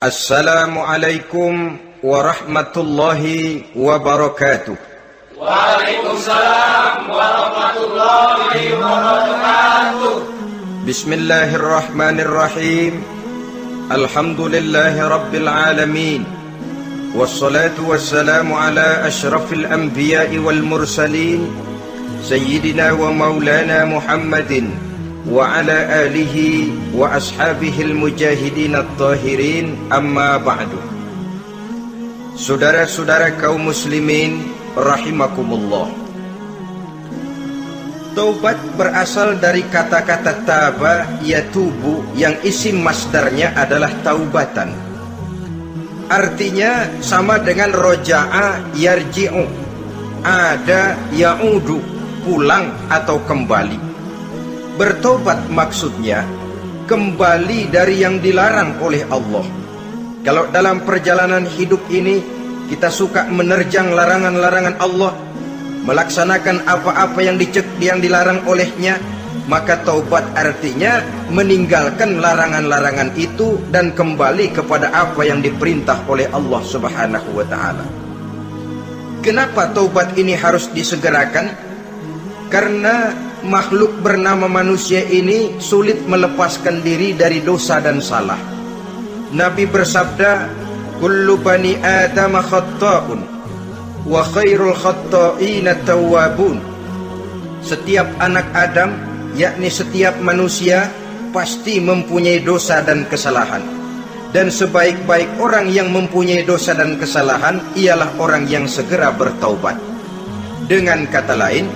Assalamualaikum warahmatullahi wabarakatuh. Waalaikumsalam warahmatullahi wabarakatuh. Bismillahirrahmanirrahim. Alhamdulillahi rabbil alamin. Wassalatu wassalamu ala ashrafil anbiya'i wal mursalin, Sayyidina wa maulana Muhammadin wa ala alihi wa ashabihil mujahidin at-tahirin, amma ba'du. Saudara-saudara kaum muslimin rahimakumullah. Taubat berasal dari kata-kata taba yatubu, yang isim masdarnya adalah taubatan. Artinya sama dengan roja'a yarji'u, ada ya'udu, pulang atau kembali. Bertobat maksudnya kembali dari yang dilarang oleh Allah. Kalau dalam perjalanan hidup ini kita suka menerjang larangan-larangan Allah, melaksanakan apa-apa yang dilarang olehnya, maka taubat artinya meninggalkan larangan-larangan itu dan kembali kepada apa yang diperintah oleh Allah Subhanahu wa ta'ala. Kenapa taubat ini harus disegerakan? Karena makhluk bernama manusia ini sulit melepaskan diri dari dosa dan salah. Nabi bersabda, kullu bani Adam khatta'un wa khairul khatta'ina tawwabun. Setiap anak Adam, yakni setiap manusia, pasti mempunyai dosa dan kesalahan. Dan sebaik-baik orang yang mempunyai dosa dan kesalahan ialah orang yang segera bertaubat. Dengan kata lain,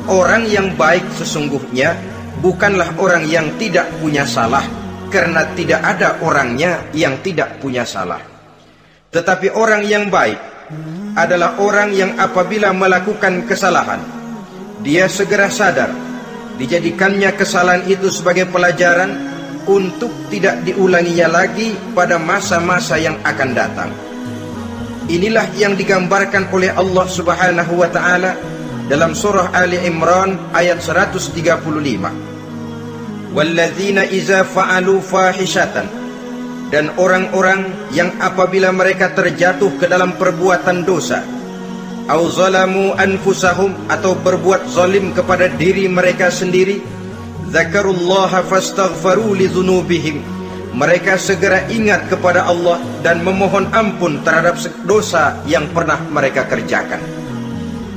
orang yang baik sesungguhnya bukanlah orang yang tidak punya salah, karena tidak ada orangnya yang tidak punya salah. Tetapi orang yang baik adalah orang yang apabila melakukan kesalahan, dia segera sadar, dijadikannya kesalahan itu sebagai pelajaran untuk tidak diulanginya lagi pada masa-masa yang akan datang. Inilah yang digambarkan oleh Allah Subhanahu wa ta'ala dalam surah Ali Imran ayat 135. Walladzina iza fa'alu fahishatan, dan orang-orang yang apabila mereka terjatuh ke dalam perbuatan dosa, au zalamu anfusahum, atau berbuat zalim kepada diri mereka sendiri, zakarullaha fastaghfaru lidzunubihim, mereka segera ingat kepada Allah dan memohon ampun terhadap dosa yang pernah mereka kerjakan.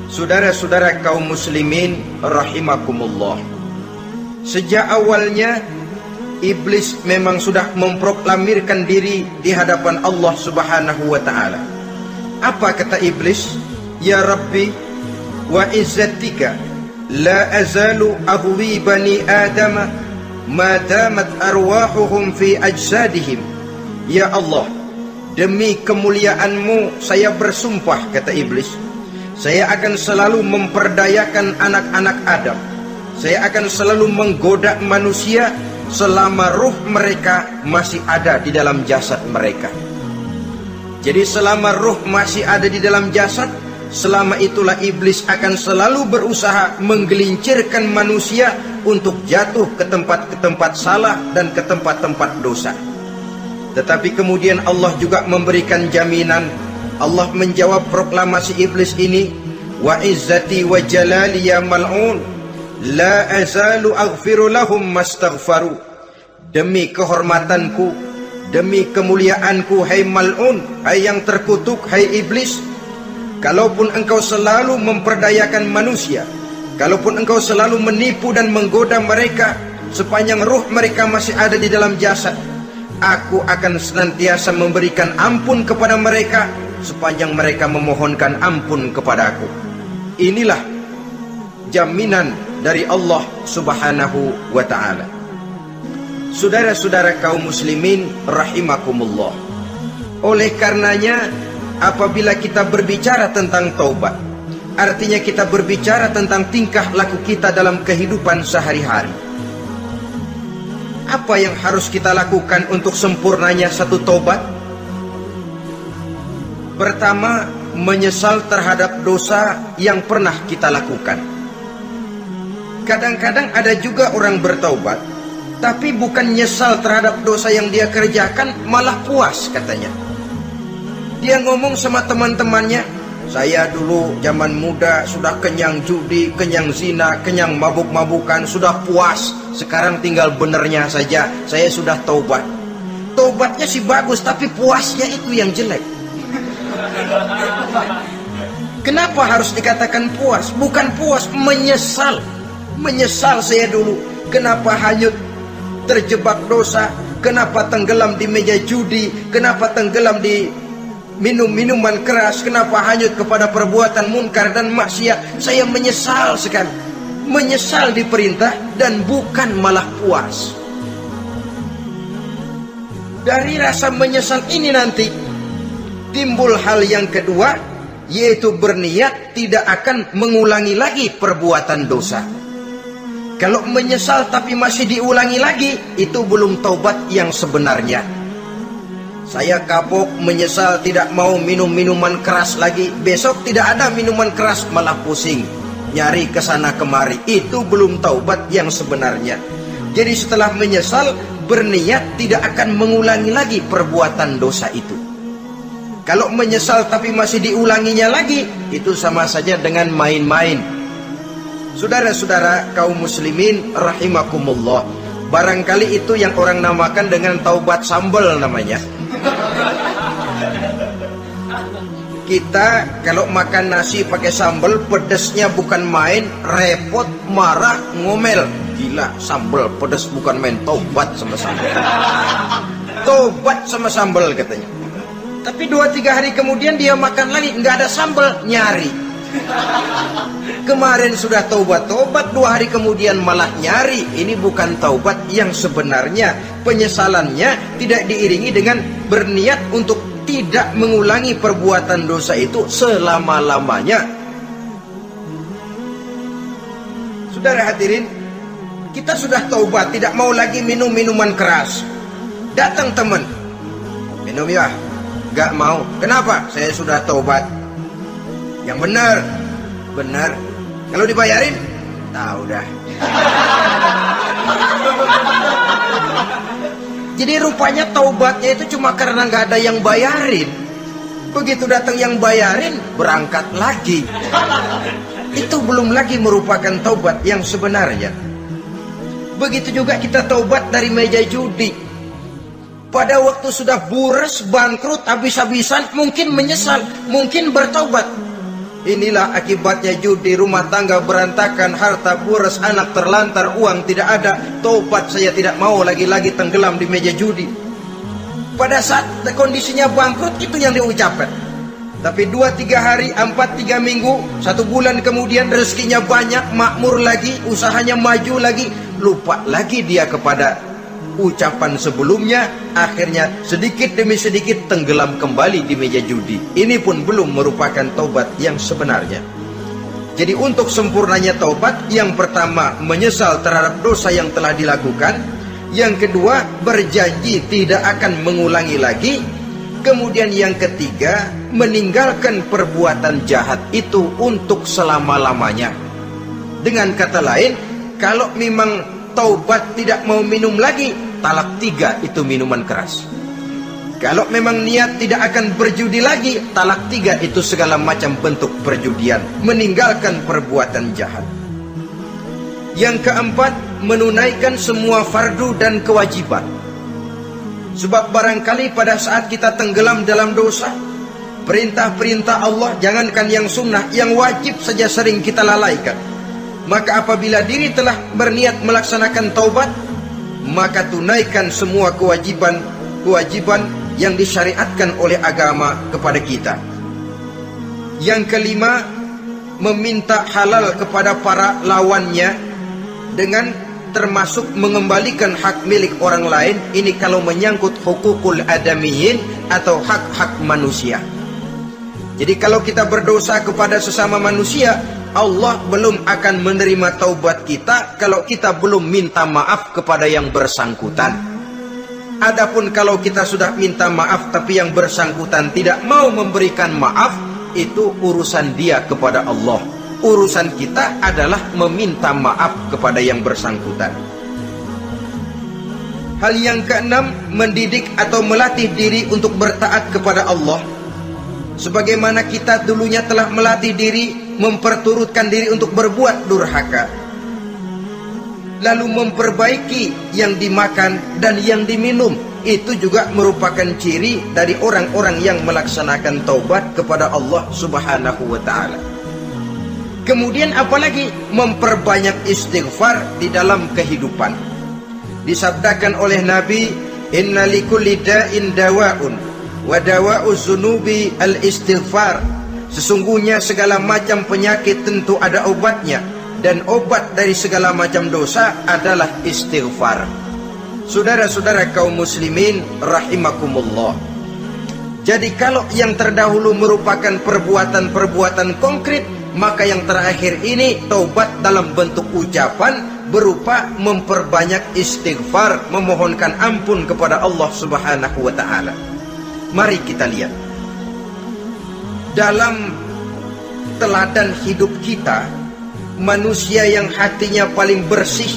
Saudara-saudara kaum muslimin rahimakumullah, sejak awalnya iblis memang sudah memproklamirkan diri di hadapan Allah Subhanahu wa ta'ala. Apa kata iblis? Ya Rabbi wa izzatika la azalu aghwi bani Adam ma damat arwahuhum fi ajsadihim. Ya Allah, demi kemuliaanmu saya bersumpah, kata iblis, saya akan selalu memperdayakan anak-anak Adam. Saya akan selalu menggoda manusia selama ruh mereka masih ada di dalam jasad mereka. Jadi selama ruh masih ada di dalam jasad, selama itulah iblis akan selalu berusaha menggelincirkan manusia untuk jatuh ke tempat-tempat salah dan ke tempat-tempat dosa. Tetapi kemudian Allah juga memberikan jaminan. Allah menjawab proklamasi iblis ini, wa izzati wa jalali ya mal'un la azalu aghfiru lahum mastaghfaru. Demi kehormatanku, demi kemuliaanku, hai mal'un, hai yang terkutuk, hai iblis, kalaupun engkau selalu memperdayakan manusia, kalaupun engkau selalu menipu dan menggoda mereka sepanjang ruh mereka masih ada di dalam jasad, aku akan senantiasa memberikan ampun kepada mereka sepanjang mereka memohonkan ampun kepadaku. Inilah jaminan dari Allah Subhanahu wa ta'ala. Saudara-saudara kaum muslimin rahimakumullah, oleh karenanya apabila kita berbicara tentang taubat, artinya kita berbicara tentang tingkah laku kita dalam kehidupan sehari-hari. Apa yang harus kita lakukan untuk sempurnanya satu taubat? Pertama, menyesal terhadap dosa yang pernah kita lakukan. Kadang-kadang ada juga orang bertaubat Tapi bukan nyesal terhadap dosa yang dia kerjakan, malah puas katanya. Dia ngomong sama teman-temannya, saya dulu zaman muda sudah kenyang judi, kenyang zina, kenyang mabuk-mabukan, sudah puas. Sekarang tinggal benernya saja, saya sudah taubat. Taubatnya sih bagus, tapi puasnya itu yang jelek. Kenapa harus dikatakan puas? Bukan puas, menyesal. Menyesal saya dulu. Kenapa hanyut terjebak dosa? Kenapa tenggelam di meja judi? Kenapa tenggelam di minum-minuman keras? Kenapa hanyut kepada perbuatan munkar dan maksiat? Saya menyesal sekali. Menyesal diperintah dan bukan malah puas. Dari rasa menyesal ini nanti timbul hal yang kedua, yaitu berniat tidak akan mengulangi lagi perbuatan dosa. Kalau menyesal tapi masih diulangi lagi, itu belum taubat yang sebenarnya. Saya kapok, menyesal, tidak mau minum minuman keras lagi. Besok tidak ada minuman keras, malah pusing, nyari kesana kemari. Itu belum taubat yang sebenarnya. Jadi setelah menyesal, berniat tidak akan mengulangi lagi perbuatan dosa itu. Kalau menyesal tapi masih diulanginya lagi, itu sama saja dengan main-main. Saudara-saudara kaum muslimin rahimakumullah, barangkali itu yang orang namakan dengan taubat sambal namanya. Kita kalau makan nasi pakai sambal, pedesnya bukan main, repot, marah, ngomel. Gila, sambal pedes bukan main, taubat sama sambal. Taubat sama sambal katanya. Tapi 2-3 hari kemudian dia makan lagi, nggak ada sambal, nyari. Kemarin sudah taubat-taubat, 2 hari kemudian malah nyari. Ini bukan taubat yang sebenarnya. Penyesalannya tidak diiringi dengan berniat untuk tidak mengulangi perbuatan dosa itu selama-lamanya. Saudara hadirin, kita sudah taubat, tidak mau lagi minum minuman keras. Datang teman, minum ya. Gak mau. Kenapa? Saya sudah taubat. Yang benar. Benar. Kalau dibayarin? Tahu dah. Jadi rupanya taubatnya itu cuma karena gak ada yang bayarin. Begitu datang yang bayarin, berangkat lagi. Itu belum lagi merupakan taubat yang sebenarnya. Begitu juga kita taubat dari meja judi. Pada waktu sudah bures, bangkrut, habis-habisan, mungkin menyesal, mungkin bertaubat. Inilah akibatnya judi, rumah tangga berantakan, harta bures, anak terlantar, uang tidak ada. Taubat, saya tidak mau lagi-lagi tenggelam di meja judi. Pada saat kondisinya bangkrut, itu yang diucapkan. Tapi 2-3 hari, 4-3 minggu, 1 bulan kemudian rezekinya banyak, makmur lagi, usahanya maju lagi, lupa lagi dia kepada ucapan sebelumnya, akhirnya sedikit demi sedikit tenggelam kembali di meja judi. Ini pun belum merupakan taubat yang sebenarnya. Jadi untuk sempurnanya taubat, yang pertama menyesal terhadap dosa yang telah dilakukan, yang kedua berjanji tidak akan mengulangi lagi, kemudian yang ketiga meninggalkan perbuatan jahat itu untuk selama-lamanya. Dengan kata lain, kalau memang taubat tidak mau minum lagi, talak 3 itu minuman keras. Kalau memang niat tidak akan berjudi lagi, talak 3 itu segala macam bentuk perjudian, meninggalkan perbuatan jahat. Yang keempat, menunaikan semua fardu dan kewajiban. Sebab barangkali pada saat kita tenggelam dalam dosa, perintah-perintah Allah, jangankan yang sunnah, yang wajib saja sering kita lalaikan. Maka apabila diri telah berniat melaksanakan taubat, maka tunaikan semua kewajiban yang disyariatkan oleh agama kepada kita. Yang kelima, meminta halal kepada para lawannya dengan termasuk mengembalikan hak milik orang lain. Ini kalau menyangkut hukukul adamiyin atau hak-hak manusia. Jadi kalau kita berdosa kepada sesama manusia, Allah belum akan menerima taubat kita kalau kita belum minta maaf kepada yang bersangkutan. Adapun kalau kita sudah minta maaf tapi yang bersangkutan tidak mau memberikan maaf, itu urusan dia kepada Allah. Urusan kita adalah meminta maaf kepada yang bersangkutan. Hal yang keenam, mendidik atau melatih diri untuk bertaat kepada Allah. Sebagaimana kita dulunya telah melatih diri, memperturutkan diri untuk berbuat durhaka. Lalu memperbaiki yang dimakan dan yang diminum. Itu juga merupakan ciri dari orang-orang yang melaksanakan taubat kepada Allah Subhanahu wa ta'ala. Kemudian apalagi? Memperbanyak istighfar di dalam kehidupan. Disabdakan oleh Nabi, inna likulli da'in dawa'un wa dawa'u zunubi al-istighfar. Sesungguhnya segala macam penyakit tentu ada obatnya, dan obat dari segala macam dosa adalah istighfar. Saudara-saudara kaum muslimin rahimakumullah. Jadi kalau yang terdahulu merupakan perbuatan-perbuatan konkret, maka yang terakhir ini taubat dalam bentuk ucapan berupa memperbanyak istighfar, memohonkan ampun kepada Allah Subhanahu wa ta'ala. Mari kita lihat dalam teladan hidup kita, manusia yang hatinya paling bersih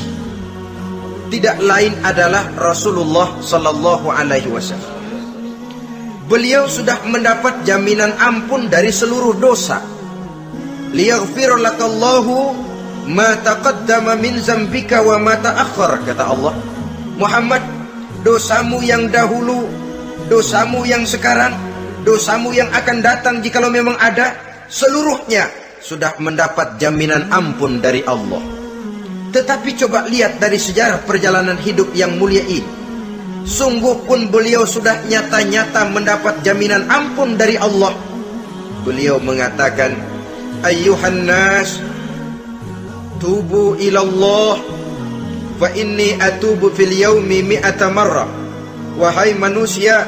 tidak lain adalah Rasulullah sallallahu alaihi wasallam. Beliau sudah mendapat jaminan ampun dari seluruh dosa. Liyaghfir lakallahu ma taqaddama min zambika wa ma ta'akhkhar, kata Allah. Muhammad, dosamu yang dahulu, dosamu yang sekarang, dosamu yang akan datang jikalau memang ada, seluruhnya sudah mendapat jaminan ampun dari Allah. Tetapi coba lihat dari sejarah perjalanan hidup yang mulia ini. Sungguh pun beliau sudah nyata-nyata mendapat jaminan ampun dari Allah. Beliau mengatakan, ayyuhan nas, tubu ilallah, fa inni atubu fil yaumi mi'ata marrah. Wahai manusia,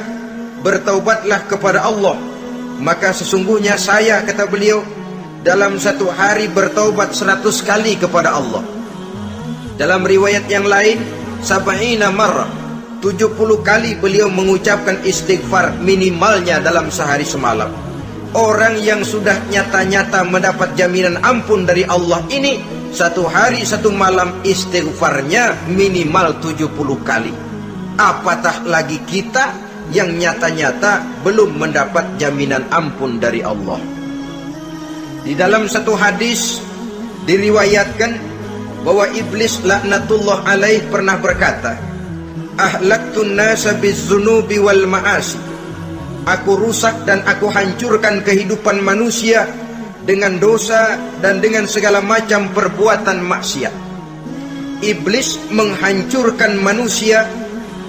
bertaubatlah kepada Allah, maka sesungguhnya saya, kata beliau, dalam satu hari bertaubat 100 kali kepada Allah. Dalam riwayat yang lain, sab'ina marrah, 70 kali beliau mengucapkan istighfar minimalnya dalam sehari semalam. Orang yang sudah nyata-nyata mendapat jaminan ampun dari Allah ini, satu hari satu malam istighfarnya minimal 70 kali. Apatah lagi kita yang nyata-nyata belum mendapat jaminan ampun dari Allah. Di dalam satu hadis diriwayatkan bahwa iblis laknatullah alaih pernah berkata, ahlaktun nasa bizzunubi wal ma'asi. Aku rusak dan aku hancurkan kehidupan manusia dengan dosa dan dengan segala macam perbuatan maksiat. Iblis menghancurkan manusia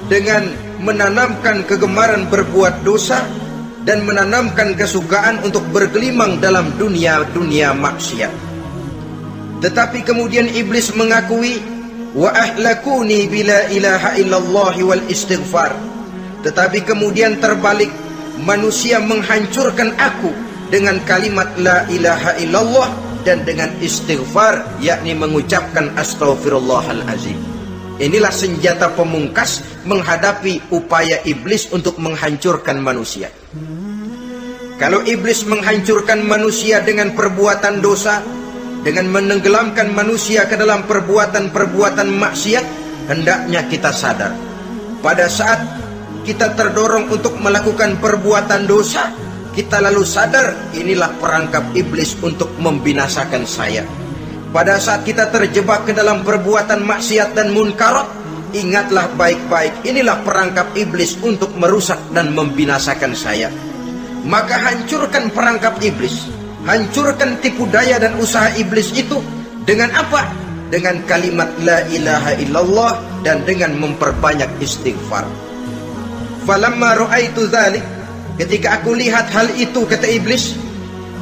dengan menanamkan kegemaran berbuat dosa dan menanamkan kesukaan untuk bergelimang dalam dunia maksiat. Tetapi kemudian iblis mengakui, wa ahlakuni bila ilaha illallah wal istighfar. Tetapi kemudian terbalik, manusia menghancurkan aku dengan kalimat la ilaha illallah dan dengan istighfar, yakni mengucapkan astaghfirullahalazim. Inilah senjata pemungkas menghadapi upaya iblis untuk menghancurkan manusia. Kalau iblis menghancurkan manusia dengan perbuatan dosa, dengan menenggelamkan manusia ke dalam perbuatan-perbuatan maksiat, hendaknya kita sadar. Pada saat kita terdorong untuk melakukan perbuatan dosa, kita lalu sadar, inilah perangkap iblis untuk membinasakan saya. Pada saat kita terjebak ke dalam perbuatan maksiat dan munkarat, ingatlah baik-baik, inilah perangkap iblis untuk merusak dan membinasakan saya. Maka hancurkan perangkap iblis, hancurkan tipu daya dan usaha iblis itu dengan apa? Dengan kalimat la ilaha illallah dan dengan memperbanyak istighfar. Falamma ra'aitu dzalik, ketika aku lihat hal itu, kata iblis,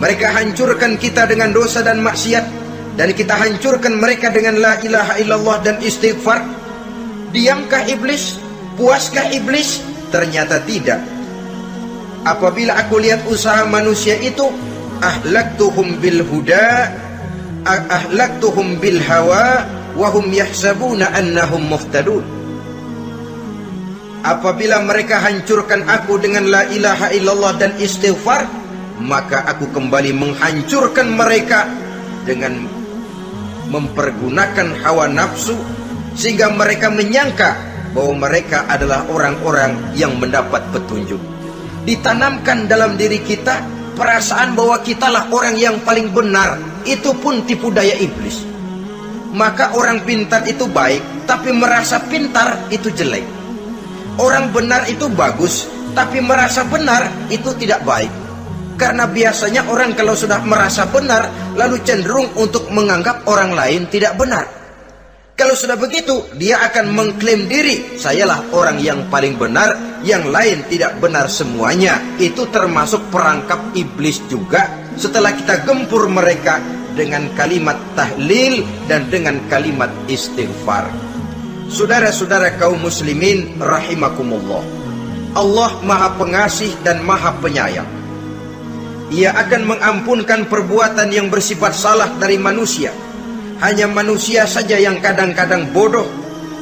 mereka hancurkan kita dengan dosa dan maksiat, dan kita hancurkan mereka dengan la ilaha illallah dan istighfar. Diamkah iblis? Puaskah iblis? Ternyata tidak. Apabila aku lihat usaha manusia itu, ahlaktuhum bil huda, ahlaktuhum bil hawa, wa hum yahsabuna annahum muhtadun. Apabila mereka hancurkan aku dengan la ilaha illallah dan istighfar, maka aku kembali menghancurkan mereka dengan mempergunakan hawa nafsu, sehingga mereka menyangka bahwa mereka adalah orang-orang yang mendapat petunjuk. Ditanamkan dalam diri kita perasaan bahwa kitalah orang yang paling benar. Itu pun tipu daya iblis. Maka orang pintar itu baik, tapi merasa pintar itu jelek. Orang benar itu bagus, tapi merasa benar itu tidak baik. Karena biasanya orang kalau sudah merasa benar, lalu cenderung untuk menganggap orang lain tidak benar. Kalau sudah begitu, dia akan mengklaim diri, sayalah orang yang paling benar, yang lain tidak benar semuanya. Itu termasuk perangkap iblis juga. Setelah kita gempur mereka dengan kalimat tahlil dan dengan kalimat istighfar. Saudara-saudara kaum muslimin rahimakumullah, Allah Maha Pengasih dan Maha Penyayang. Ia akan mengampunkan perbuatan yang bersifat salah dari manusia. Hanya manusia saja yang kadang-kadang bodoh,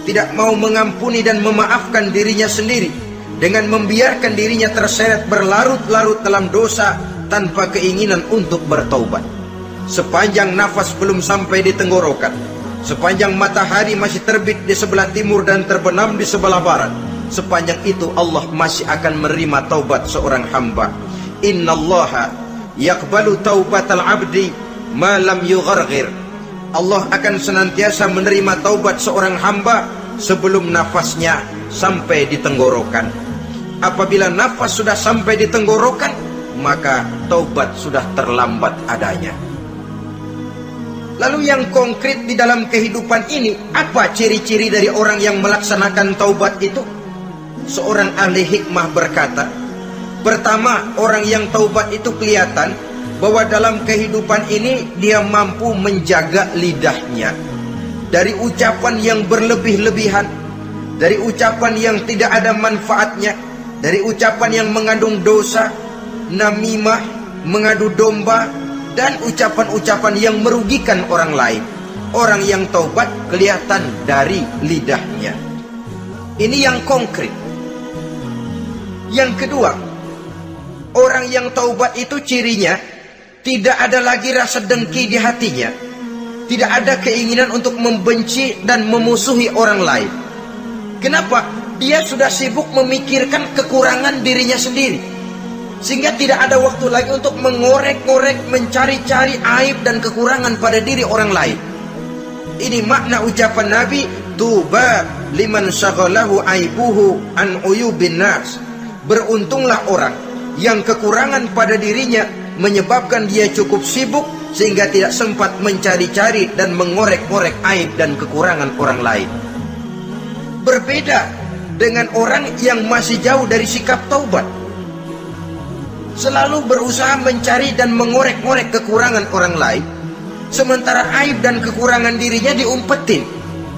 tidak mau mengampuni dan memaafkan dirinya sendiri, dengan membiarkan dirinya terseret berlarut-larut dalam dosa tanpa keinginan untuk bertaubat. Sepanjang nafas belum sampai di tenggorokan, sepanjang matahari masih terbit di sebelah timur dan terbenam di sebelah barat, sepanjang itu Allah masih akan menerima taubat seorang hamba. Innallaha yaqbalu taubatal abdi ma lam yugharghir. Allah akan senantiasa menerima taubat seorang hamba sebelum nafasnya sampai di tenggorokan. Apabila nafas sudah sampai di tenggorokan, maka taubat sudah terlambat adanya. Lalu yang konkret di dalam kehidupan ini, apa ciri-ciri dari orang yang melaksanakan taubat itu? Seorang ahli hikmah berkata, pertama, orang yang taubat itu kelihatan bahwa dalam kehidupan ini dia mampu menjaga lidahnya dari ucapan yang berlebih-lebihan, dari ucapan yang tidak ada manfaatnya, dari ucapan yang mengandung dosa, namimah, mengadu domba, dan ucapan-ucapan yang merugikan orang lain. Orang yang taubat kelihatan dari lidahnya. Ini yang konkret. Yang kedua, orang yang taubat itu cirinya tidak ada lagi rasa dengki di hatinya. Tidak ada keinginan untuk membenci dan memusuhi orang lain. Kenapa? Dia sudah sibuk memikirkan kekurangan dirinya sendiri, sehingga tidak ada waktu lagi untuk mengorek-ngorek, mencari-cari aib dan kekurangan pada diri orang lain. Ini makna ucapan Nabi, tuba liman syaghalahu aibuhu an uyubin nas. Beruntunglah orang yang kekurangan pada dirinya menyebabkan dia cukup sibuk sehingga tidak sempat mencari-cari dan mengorek-ngorek aib dan kekurangan orang lain. Berbeda dengan orang yang masih jauh dari sikap taubat, selalu berusaha mencari dan mengorek-ngorek kekurangan orang lain, sementara aib dan kekurangan dirinya diumpetin.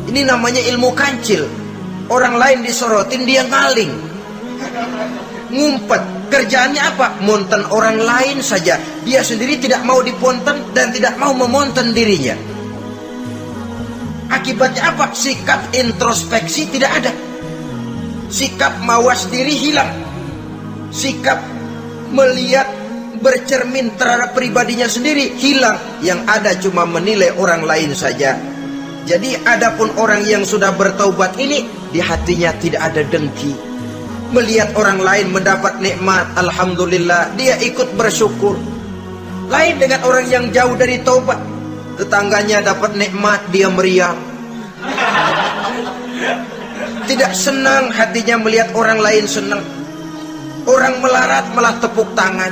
Ini namanya ilmu kancil. Orang lain disorotin, dia ngaling, ngumpet. Kerjaannya apa? Monten orang lain saja. Dia sendiri tidak mau diponten dan tidak mau memonten dirinya. Akibatnya apa? Sikap introspeksi tidak ada. Sikap mawas diri hilang. Sikap melihat, bercermin terhadap pribadinya sendiri hilang. Yang ada cuma menilai orang lain saja. Jadi adapun orang yang sudah bertaubat ini, di hatinya tidak ada dengki. Melihat orang lain mendapat nikmat, alhamdulillah, dia ikut bersyukur. Lain dengan orang yang jauh dari taubat. Tetangganya dapat nikmat, dia meriang. Tidak senang hatinya melihat orang lain senang. Orang melarat malah tepuk tangan.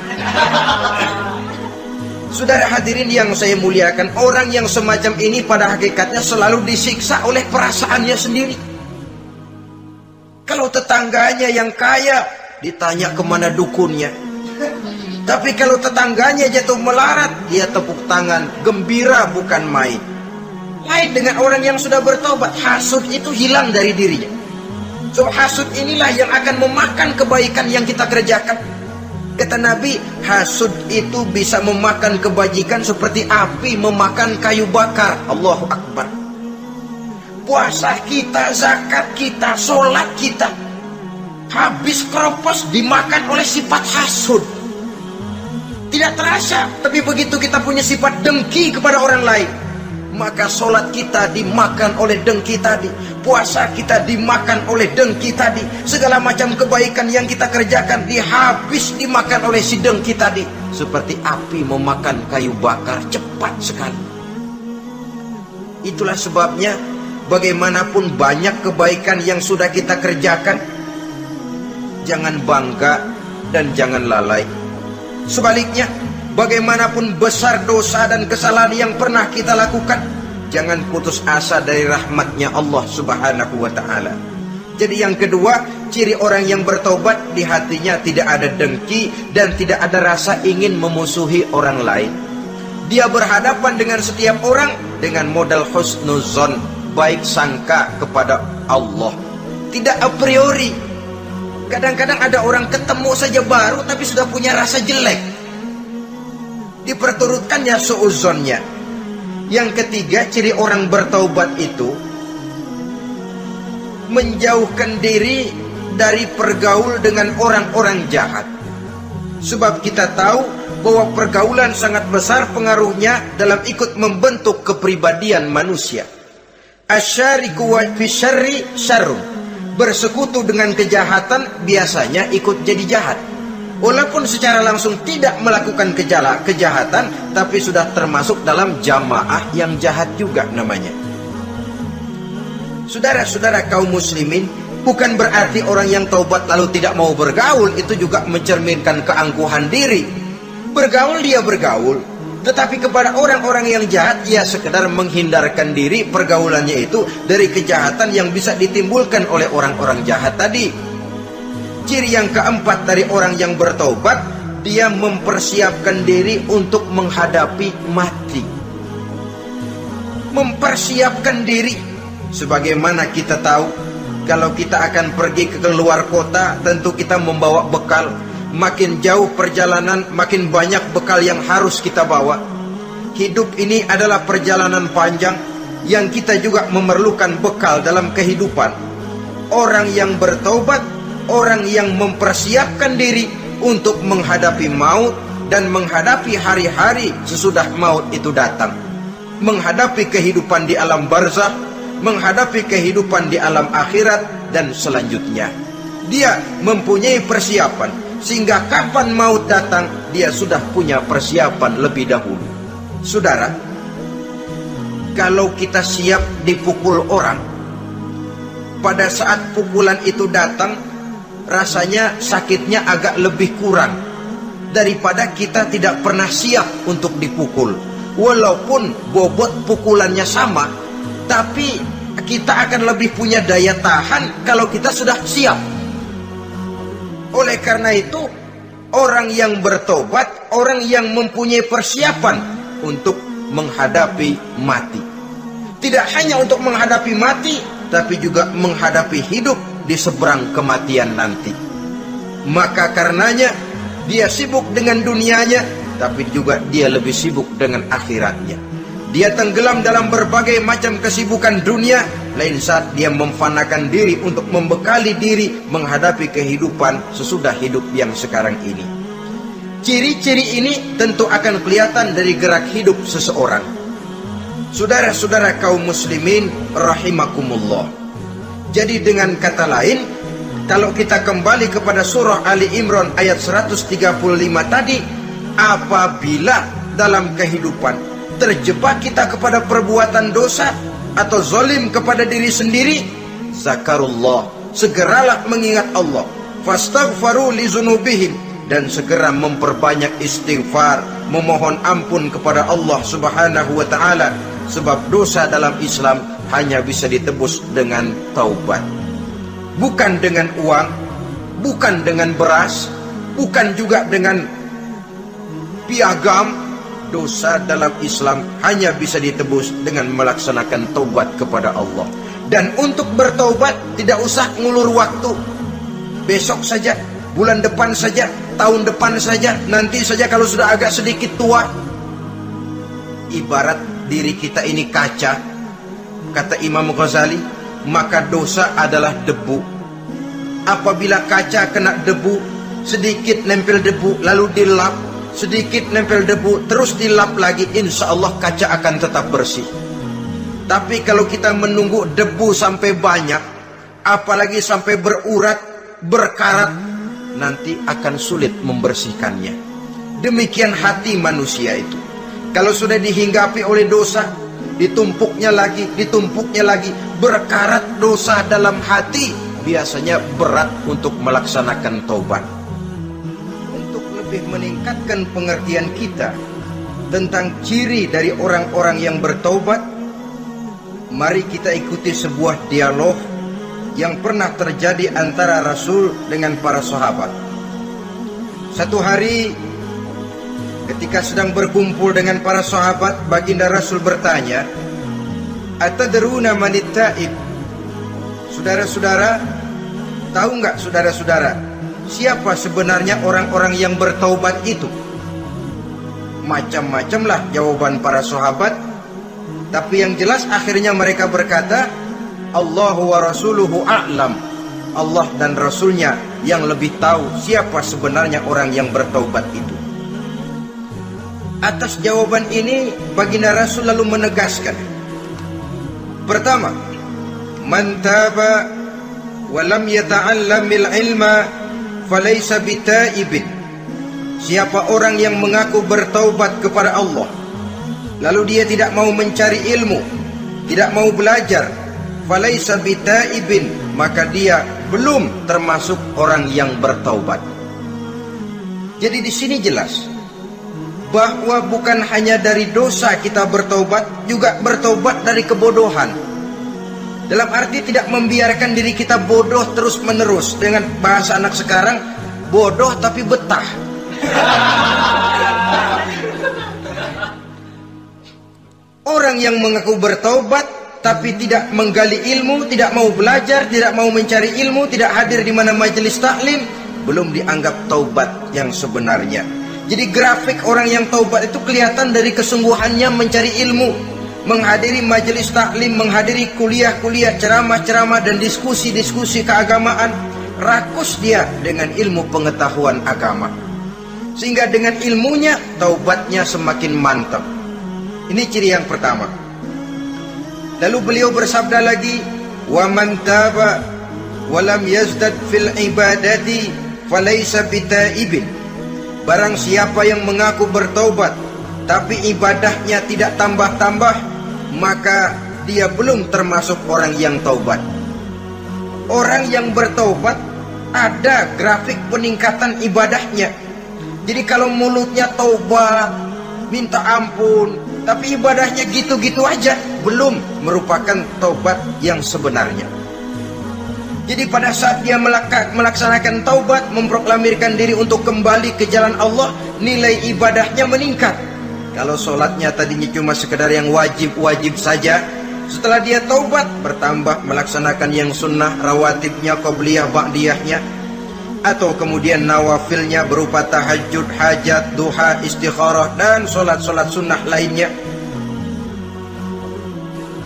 Saudara hadirin yang saya muliakan, orang yang semacam ini pada hakikatnya selalu disiksa oleh perasaannya sendiri. Kalau tetangganya yang kaya, ditanya kemana dukunnya. Tapi kalau tetangganya jatuh melarat, dia tepuk tangan, gembira bukan main. Lain dengan orang yang sudah bertobat, hasud itu hilang dari dirinya. So hasud inilah yang akan memakan kebaikan yang kita kerjakan. Kata Nabi, hasud itu bisa memakan kebajikan seperti api memakan kayu bakar. Allahu Akbar. Puasa kita, zakat kita, sholat kita, habis keropos dimakan oleh sifat hasud. Tidak terasa, tapi begitu kita punya sifat dengki kepada orang lain, maka sholat kita dimakan oleh dengki tadi, puasa kita dimakan oleh dengki tadi, segala macam kebaikan yang kita kerjakan dimakan oleh si dengki tadi, seperti api memakan kayu bakar, cepat sekali. Itulah sebabnya bagaimanapun banyak kebaikan yang sudah kita kerjakan, jangan bangga dan jangan lalai. Sebaliknya, bagaimanapun besar dosa dan kesalahan yang pernah kita lakukan, jangan putus asa dari rahmatnya Allah Subhanahu wa ta'ala. Jadi yang kedua, ciri orang yang bertobat, di hatinya tidak ada dengki dan tidak ada rasa ingin memusuhi orang lain. Dia berhadapan dengan setiap orang dengan modal husnuzon, baik sangka kepada Allah, tidak a priori. Kadang-kadang ada orang ketemu saja baru tapi sudah punya rasa jelek, diperturutkannya suuzonnya. Yang ketiga, ciri orang bertaubat itu menjauhkan diri dari pergaul dengan orang-orang jahat. Sebab kita tahu bahwa pergaulan sangat besar pengaruhnya dalam ikut membentuk kepribadian manusia. Asyariku wa fi syarri syarrun. Bersekutu dengan kejahatan biasanya ikut jadi jahat. Walaupun secara langsung tidak melakukan kejahatan, tapi sudah termasuk dalam jamaah yang jahat juga namanya. Saudara-saudara kaum muslimin, bukan berarti orang yang taubat lalu tidak mau bergaul itu juga mencerminkan keangkuhan diri. Bergaul dia bergaul, tetapi kepada orang-orang yang jahat ia sekedar menghindarkan diri pergaulannya itu dari kejahatan yang bisa ditimbulkan oleh orang-orang jahat tadi. Ciri yang keempat dari orang yang bertaubat, dia mempersiapkan diri untuk menghadapi mati. Mempersiapkan diri. Sebagaimana kita tahu, kalau kita akan pergi ke luar kota, tentu kita membawa bekal. Makin jauh perjalanan, makin banyak bekal yang harus kita bawa. Hidup ini adalah perjalanan panjang yang kita juga memerlukan bekal dalam kehidupan. Orang yang bertaubat, orang yang mempersiapkan diri untuk menghadapi maut dan menghadapi hari-hari sesudah maut itu datang. Menghadapi kehidupan di alam barzakh, menghadapi kehidupan di alam akhirat dan selanjutnya. Dia mempunyai persiapan, sehingga kapan maut datang, dia sudah punya persiapan lebih dahulu. Saudara, kalau kita siap dipukul orang, pada saat pukulan itu datang, rasanya sakitnya agak lebih kurang daripada kita tidak pernah siap untuk dipukul. Walaupun bobot pukulannya sama, tapi kita akan lebih punya daya tahan kalau kita sudah siap. Oleh karena itu, orang yang bertobat, orang yang mempunyai persiapan untuk menghadapi mati. Tidak hanya untuk menghadapi mati, tapi juga menghadapi hidup di seberang kematian nanti. Maka karenanya, dia sibuk dengan dunianya, tapi juga dia lebih sibuk dengan akhiratnya. Dia tenggelam dalam berbagai macam kesibukan dunia, lain saat dia memfanakan diri untuk membekali diri menghadapi kehidupan sesudah hidup yang sekarang ini. Ciri-ciri ini tentu akan kelihatan dari gerak hidup seseorang. Saudara-saudara kaum muslimin rahimakumullah. Jadi dengan kata lain, kalau kita kembali kepada surah Ali Imran ayat 135 tadi, apabila dalam kehidupan terjebak kita kepada perbuatan dosa atau zalim kepada diri sendiri, zakarullah, segeralah mengingat Allah, fastaghfaru li dzunubihim, dan segera memperbanyak istighfar, memohon ampun kepada Allah Subhanahu wa ta'ala. Sebab dosa dalam Islam hanya bisa ditebus dengan taubat, bukan dengan uang, bukan dengan beras, bukan juga dengan piagam. Dosa dalam Islam hanya bisa ditebus dengan melaksanakan taubat kepada Allah. Dan untuk bertaubat tidak usah ngulur waktu. Besok saja, bulan depan saja, tahun depan saja, nanti saja kalau sudah agak sedikit tua. Ibarat diri kita ini kaca, kata Imam Ghazali, maka dosa adalah debu. Apabila kaca kena debu, sedikit nempel debu lalu dilap, sedikit nempel debu terus dilap lagi, insya Allah kaca akan tetap bersih. Tapi kalau kita menunggu debu sampai banyak, apalagi sampai berurat, berkarat, nanti akan sulit membersihkannya. Demikian hati manusia itu. Kalau sudah dihinggapi oleh dosa, ditumpuknya lagi, berkarat dosa dalam hati, biasanya berat untuk melaksanakan taubat. Untuk lebih meningkatkan pengertian kita tentang ciri dari orang-orang yang bertaubat, mari kita ikuti sebuah dialog yang pernah terjadi antara Rasul dengan para sahabat. Satu hari ketika sedang berkumpul dengan para sahabat, baginda Rasul bertanya, "Atadruna manit taib?" Saudara-saudara, tahu nggak saudara-saudara, siapa sebenarnya orang-orang yang bertaubat itu? Macam-macamlah jawaban para sahabat, tapi yang jelas akhirnya mereka berkata, Allahu wa rasuluhu a'lam. Allah dan Rasulnya yang lebih tahu siapa sebenarnya orang yang bertaubat itu. Atas jawaban ini, baginda Rasul lalu menegaskan, pertama, man taba wa lam yata'allamil ilma falaysa bitaibin. Siapa orang yang mengaku bertaubat kepada Allah, lalu dia tidak mau mencari ilmu, tidak mau belajar, falaysa bitaibin, maka dia belum termasuk orang yang bertaubat. Jadi di sini jelas bahwa bukan hanya dari dosa kita bertaubat, juga bertaubat dari kebodohan. Dalam arti tidak membiarkan diri kita bodoh terus menerus. Dengan bahasa anak sekarang, bodoh tapi betah. Orang yang mengaku bertaubat tapi tidak menggali ilmu, tidak mau belajar, tidak mau mencari ilmu, tidak hadir di mana majelis taklim, belum dianggap taubat yang sebenarnya. Jadi grafik orang yang taubat itu kelihatan dari kesungguhannya mencari ilmu, menghadiri majelis taklim, menghadiri kuliah-kuliah, ceramah-ceramah dan diskusi-diskusi keagamaan. Rakus dia dengan ilmu pengetahuan agama, sehingga dengan ilmunya taubatnya semakin mantap. Ini ciri yang pertama. Lalu beliau bersabda lagi, wa man taba wa lam yazdad fil ibadati falaysa bitaibin. Barang siapa yang mengaku bertaubat tapi ibadahnya tidak tambah-tambah, maka dia belum termasuk orang yang taubat. Orang yang bertaubat ada grafik peningkatan ibadahnya. Jadi kalau mulutnya taubat, minta ampun, tapi ibadahnya gitu-gitu aja, belum merupakan taubat yang sebenarnya. Jadi pada saat dia melaksanakan taubat, memproklamirkan diri untuk kembali ke jalan Allah, nilai ibadahnya meningkat. Kalau sholatnya tadinya cuma sekedar yang wajib-wajib saja, setelah dia taubat bertambah melaksanakan yang sunnah, rawatibnya, qobliyah, ba'diyahnya, atau kemudian nawafilnya berupa tahajud, hajat, duha, istikharah, dan sholat-sholat sunnah lainnya.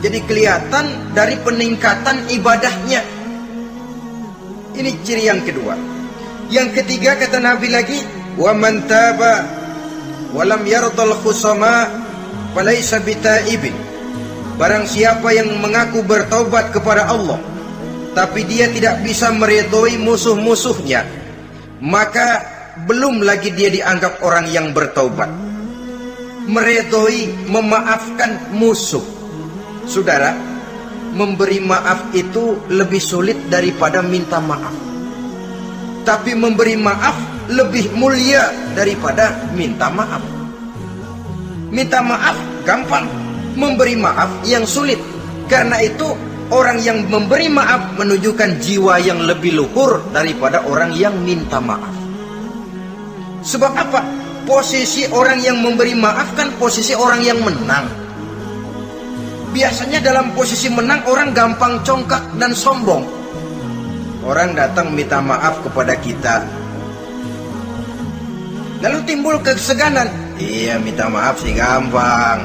Jadi kelihatan dari peningkatan ibadahnya. Ini ciri yang kedua. Yang ketiga kata Nabi lagi, wa man taba wa lam yardal khusama falaysa bitaibin. Barang siapa yang mengaku bertaubat kepada Allah tapi dia tidak bisa meridhoi musuh-musuhnya, maka belum lagi dia dianggap orang yang bertaubat. Meridhoi, memaafkan musuh. Saudara, memberi maaf itu lebih sulit daripada minta maaf. Tapi memberi maaf lebih mulia daripada minta maaf. Minta maaf gampang, memberi maaf yang sulit. Karena itu orang yang memberi maaf menunjukkan jiwa yang lebih luhur daripada orang yang minta maaf. Sebab apa? Posisi orang yang memberi maaf kan posisi orang yang menang. Biasanya dalam posisi menang orang gampang congkak dan sombong. Orang datang minta maaf kepada kita, lalu timbul keseganan. Iya, minta maaf sih gampang.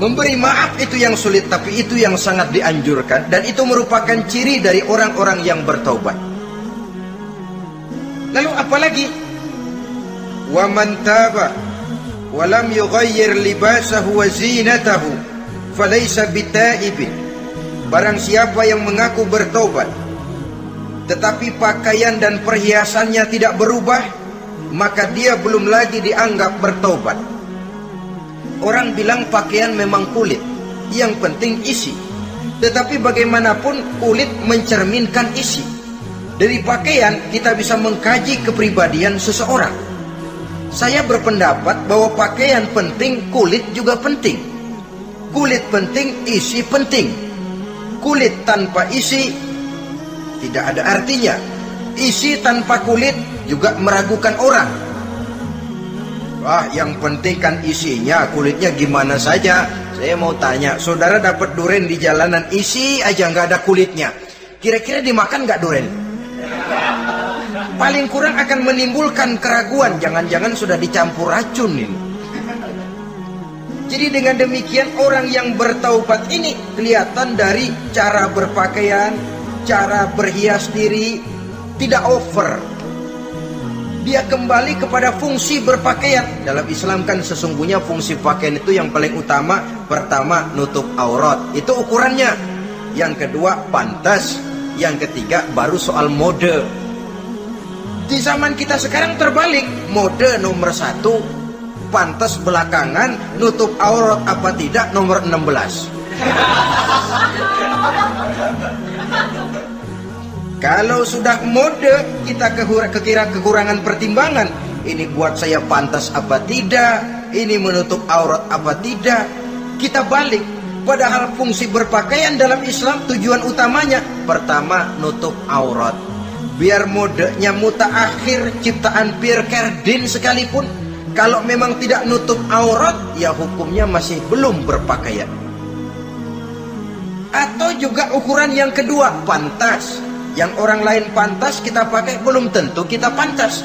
Memberi maaf itu yang sulit, tapi itu yang sangat dianjurkan, dan itu merupakan ciri dari orang-orang yang bertaubat. Lalu apalagi? Wa man taba wa lam yughayyir libasahu wa zinatahu falaysa bitaibin. Barang siapa yang mengaku bertobat tetapi pakaian dan perhiasannya tidak berubah, maka dia belum lagi dianggap bertobat. Orang bilang pakaian memang kulit, yang penting isi. Tetapi bagaimanapun kulit mencerminkan isi. Dari pakaian kita bisa mengkaji kepribadian seseorang. Saya berpendapat bahwa pakaian penting, kulit juga penting. Kulit penting, isi penting. Kulit tanpa isi tidak ada artinya. Isi tanpa kulit juga meragukan orang. Wah, yang penting kan isinya, kulitnya gimana saja. Saya mau tanya, saudara dapat duren di jalanan, isi aja nggak ada kulitnya, kira-kira dimakan nggak duren? Paling kurang akan menimbulkan keraguan, jangan-jangan sudah dicampur racun ini. Jadi dengan demikian orang yang bertaubat ini kelihatan dari cara berpakaian, cara berhias diri, tidak over. Dia kembali kepada fungsi berpakaian. Dalam Islam kan sesungguhnya fungsi pakaian itu yang paling utama. Pertama, nutup aurat, itu ukurannya. Yang kedua, pantas. Yang ketiga, baru soal mode. Di zaman kita sekarang terbalik. Mode nomor 1, pantas belakangan, nutup aurat apa tidak nomor 16. Kalau sudah mode, kita kira kekurangan pertimbangan. Ini buat saya pantas apa tidak, ini menutup aurat apa tidak. Kita balik. Padahal fungsi berpakaian dalam Islam tujuan utamanya pertama nutup aurat. Biar modenya mutaakhir ciptaan Pierre Cardin sekalipun, kalau memang tidak nutup aurat, ya hukumnya masih belum berpakaian. Atau juga ukuran yang kedua, pantas. Yang orang lain pantas kita pakai, belum tentu kita pantas.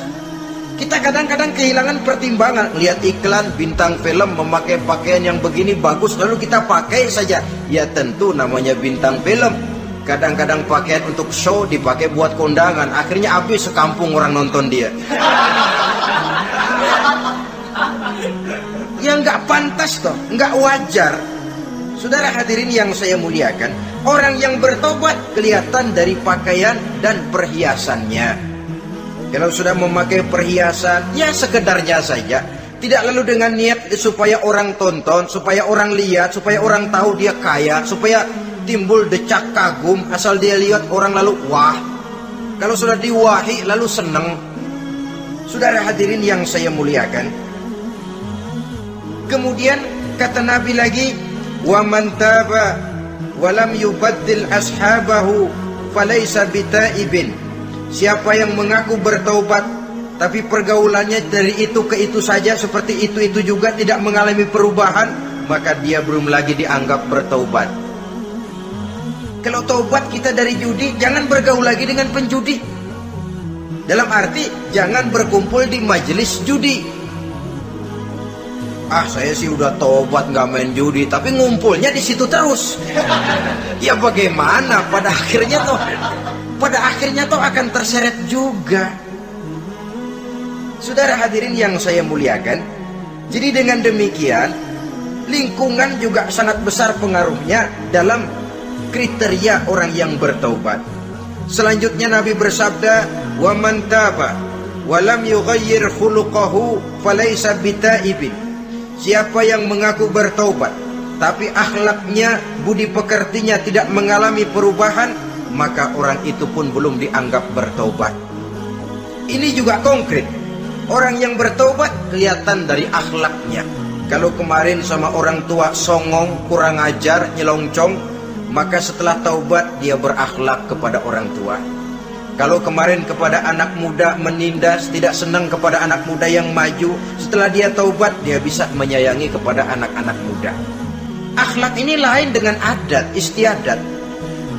Kita kadang-kadang kehilangan pertimbangan. Lihat iklan bintang film memakai pakaian yang begini bagus, lalu kita pakai saja. Ya tentu namanya bintang film. Kadang-kadang pakaian untuk show dipakai buat kondangan, akhirnya habis sekampung orang nonton dia. Ya nggak pantas toh, nggak wajar. Saudara hadirin yang saya muliakan, orang yang bertobat kelihatan dari pakaian dan perhiasannya. Kalau sudah memakai perhiasan, ya sekedarnya saja. Tidak lalu dengan niat supaya orang tonton, supaya orang lihat, supaya orang tahu dia kaya, supaya timbul decak kagum, asal dia lihat orang lalu wah. Kalau sudah diwahi lalu senang. Saudara hadirin yang saya muliakan, kemudian kata Nabi lagi, wa man taba wa lam yubaddil ashabahu falaysa bitaibin. Siapa yang mengaku bertaubat tapi pergaulannya dari itu ke itu saja, seperti itu juga, tidak mengalami perubahan, maka dia belum lagi dianggap bertaubat. Kalau taubat kita dari judi, jangan bergaul lagi dengan penjudi. Dalam arti jangan berkumpul di majelis judi. Ah, saya sih udah tobat nggak main judi, tapi ngumpulnya di situ terus. Ya bagaimana? Pada akhirnya toh akan terseret juga. Saudara hadirin yang saya muliakan, jadi dengan demikian lingkungan juga sangat besar pengaruhnya dalam kriteria orang yang bertaubat. Selanjutnya Nabi bersabda, wa man taba wa lam yughayyir khuluquhu falaysa bitaibin. Siapa yang mengaku bertaubat tapi akhlaknya, budi pekertinya tidak mengalami perubahan, maka orang itu pun belum dianggap bertaubat. Ini juga konkret. Orang yang bertaubat kelihatan dari akhlaknya. Kalau kemarin sama orang tua songong, kurang ajar, nyelongcong, maka setelah taubat dia berakhlak kepada orang tua. Kalau kemarin kepada anak muda menindas, tidak senang kepada anak muda yang maju, setelah dia taubat dia bisa menyayangi kepada anak-anak muda. Akhlak ini lain dengan adat, istiadat.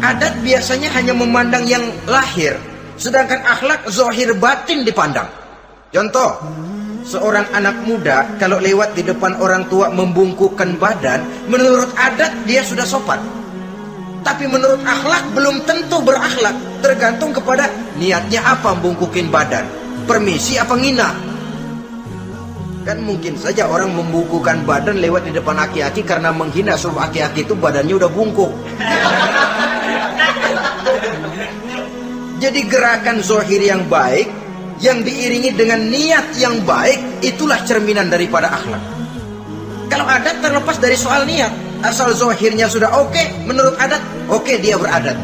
Adat biasanya hanya memandang yang lahir, sedangkan akhlak zahir batin dipandang. Contoh, seorang anak muda kalau lewat di depan orang tua membungkukkan badan, menurut adat dia sudah sopan. Tapi menurut akhlak belum tentu berakhlak, tergantung kepada niatnya apa membungkukin badan, permisi apa ngina. Kan mungkin saja orang membukukan badan lewat di depan aki-aki karena menghina, sebab aki-aki itu badannya udah bungkuk. Jadi gerakan zahir yang baik yang diiringi dengan niat yang baik, itulah cerminan daripada akhlak. Kalau adat terlepas dari soal niat, asal zahirnya sudah oke, menurut adat, oke, dia beradat.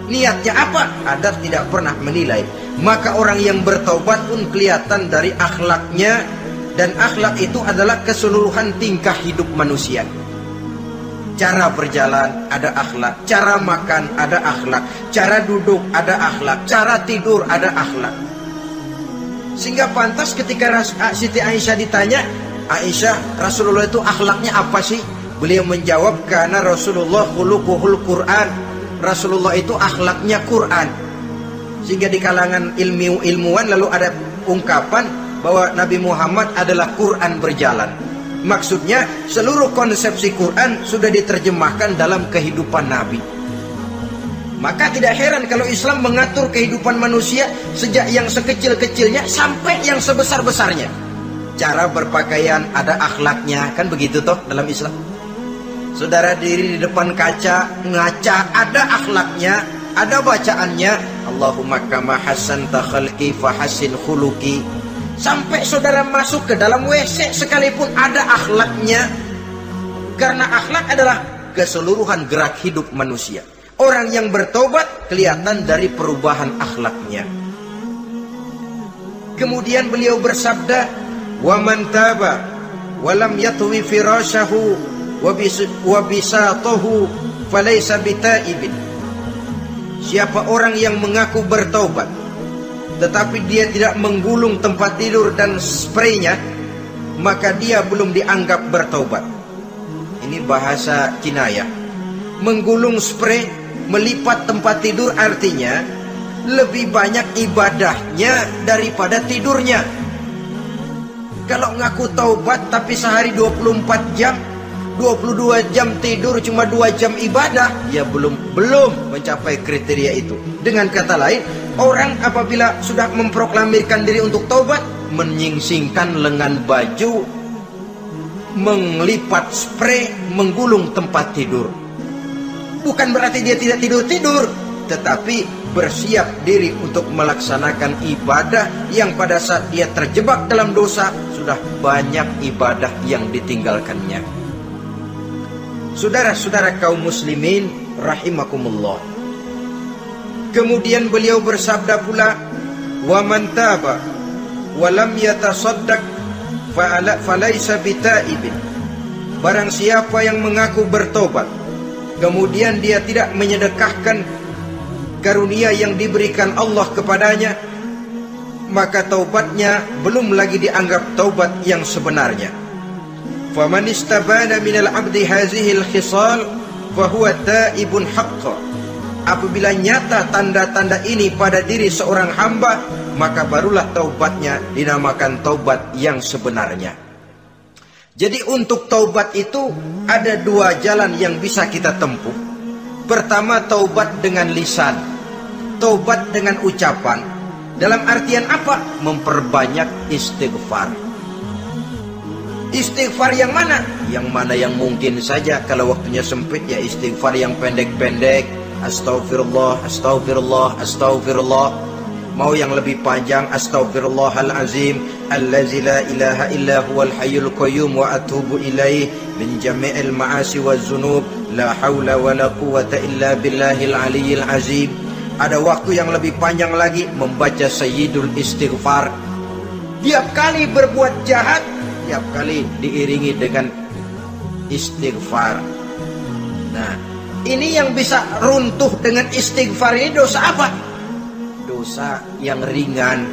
Niatnya apa? Adat tidak pernah menilai. Maka orang yang bertaubat pun kelihatan dari akhlaknya, dan akhlak itu adalah keseluruhan tingkah hidup manusia. Cara berjalan ada akhlak, cara makan ada akhlak, cara duduk ada akhlak, cara tidur ada akhlak. Sehingga pantas ketika Siti Aisyah ditanya, Aisyah, Rasulullah itu akhlaknya apa sih? Beliau menjawab, karena Rasulullah khuluquhul Quran. Rasulullah itu akhlaknya Quran. Sehingga di kalangan ilmuwan lalu ada ungkapan bahwa Nabi Muhammad adalah Quran berjalan. Maksudnya seluruh konsepsi Quran sudah diterjemahkan dalam kehidupan Nabi. Maka tidak heran kalau Islam mengatur kehidupan manusia sejak yang sekecil-kecilnya sampai yang sebesar-besarnya. Cara berpakaian ada akhlaknya, kan begitu toh dalam Islam. Saudara diri di depan kaca, ngaca, ada akhlaknya, ada bacaannya. Allahumma kama hasanta khalqi fahasin khuluqi. Sampai saudara masuk ke dalam WC sekalipun ada akhlaknya. Karena akhlak adalah keseluruhan gerak hidup manusia. Orang yang bertobat kelihatan dari perubahan akhlaknya. Kemudian beliau bersabda, "Wa man taba wa lam yatwi firashahu wa bisatahu falaysa bitaibin." Siapa orang yang mengaku bertobat tetapi dia tidak menggulung tempat tidur dan spraynya, maka dia belum dianggap bertobat. Ini bahasa kinayah. Menggulung spray, melipat tempat tidur artinya lebih banyak ibadahnya daripada tidurnya. Kalau ngaku taubat tapi sehari 24 jam, 22 jam tidur, cuma 2 jam ibadah, ya belum mencapai kriteria itu. Dengan kata lain, orang apabila sudah memproklamirkan diri untuk taubat, menyingsingkan lengan baju, melipat spray, menggulung tempat tidur. Bukan berarti dia tidak tidur-tidur, tetapi bersiap diri untuk melaksanakan ibadah yang pada saat dia terjebak dalam dosa, sudah banyak ibadah yang ditinggalkannya. Saudara-saudara kaum muslimin rahimakumullah. Kemudian beliau bersabda pula, "Wa man taba wa lam yatasaddaq falaysa bitaibin." Barang siapa yang mengaku bertobat, kemudian dia tidak menyedekahkan karunia yang diberikan Allah kepadanya, maka taubatnya belum lagi dianggap taubat yang sebenarnya. Faman istabana minal abdi hazihil khisal fahuwa taibun haqqa. Apabila nyata tanda-tanda ini pada diri seorang hamba, maka barulah taubatnya dinamakan taubat yang sebenarnya. Jadi untuk taubat itu ada 2 jalan yang bisa kita tempuh. Pertama, taubat dengan lisan, taubat dengan ucapan. Dalam artian apa? Memperbanyak istighfar. Istighfar yang mana? Yang mana yang mungkin saja. Kalau waktunya sempit, ya istighfar yang pendek-pendek. Astaghfirullah, astaghfirullah, astaghfirullah. Mau yang lebih panjang, astaghfirullahalazim allazi la ilaha illa huwal hayyul qayyum wa atubu ilaih min jami'il ma'asi waz zunub la haula wala quwwata illa billahil aliyyil azim. Ada waktu yang lebih panjang lagi, membaca sayyidul istighfar. Tiap kali berbuat jahat, tiap kali diiringi dengan istighfar. Nah, ini yang bisa runtuh dengan istighfar ini dosa apa? Dosa yang ringan,